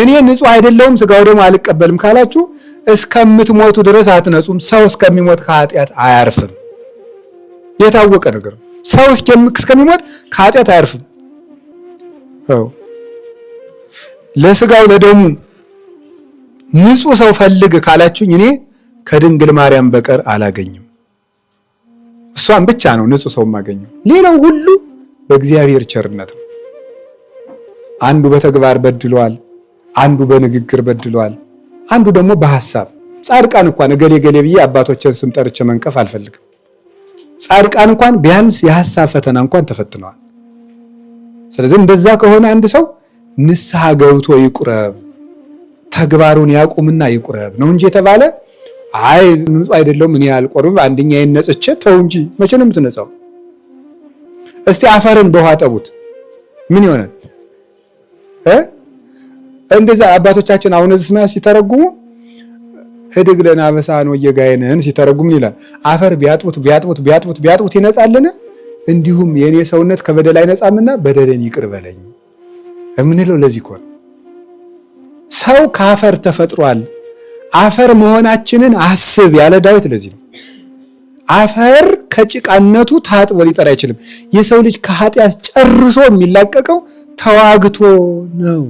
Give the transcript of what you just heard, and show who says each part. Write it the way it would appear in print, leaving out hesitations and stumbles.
Speaker 1: እኔ ንጹህ አይደለሁም ስጋው ደግሞ አልቀበልም ካላችሁ እስከምትሞቱ ድረስ አትነጹም። ሰው እስከሚሞት ከኃጢአት አያርፍም። የታወቀ ነገር ሰው እስከሚሞት ከኃጢአት አያርፍም። ለስጋው ለደሙ ንጹህ ሰው ፈልግ ካላችሁኝ እኔ ከድንግል ማርያም በቀር አላገኝም። እሷን ብቻ ነው ንጹህ ሰው የማገኘው። ሌላው ሁሉ በእግዚአብሔር ቸርነት ነው። አንዱ በተግባር በድሏል፣ አንዱ በንግግር በድሏል፣ አንዱ ደግሞ በሐሳብ። ጻድቃን እንኳን እገሌ ገሌ ብዬ አባቶችን ስም ጠርቼ መንቀፍ አልፈልግም። ጻድቃን እንኳን ቢያንስ የሐሳብ ፈተና እንኳን ተፈትነዋል። ስለዚህ እንደዛ ከሆነ አንድ ሰው ንስሐ ገብቶ ይቁረብ፣ ተግባሩን ያቁምና ይቁረብ ነው እንጂ የተባለ አይ ንጹህ አይደለም እኔ አልቆርብም አንደኛዬን ነጽቼ ተው እንጂ። መቼ ነው የምትነጻው? እስቲ አፈርን በውሃ ጠቡት ምን ይሆናል? እንደዛ አባቶቻችን አሁን እዚህ ስማ ሲተረጉሙ ህድግ ለናበሳን ወየጋየነን ሲተረጉም ይላል አፈር ቢያጥቡት ይነጻልን? እንዲሁም የኔ ሰውነት ከበደል አይነጻምና በደልን ይቅር በለኝ እምንለው ለዚህ እኮ ነው። ሰው ከአፈር ተፈጥሯል። አፈር መሆናችንን አስብ ያለ ዳዊት ለዚህ ነው። አፈር ከጭቃነቱ ታጥቦ ሊጠራ አይችልም። የሰው ልጅ ከኃጢአት ጨርሶ የሚላቀቀው ተዋግቶ ነው።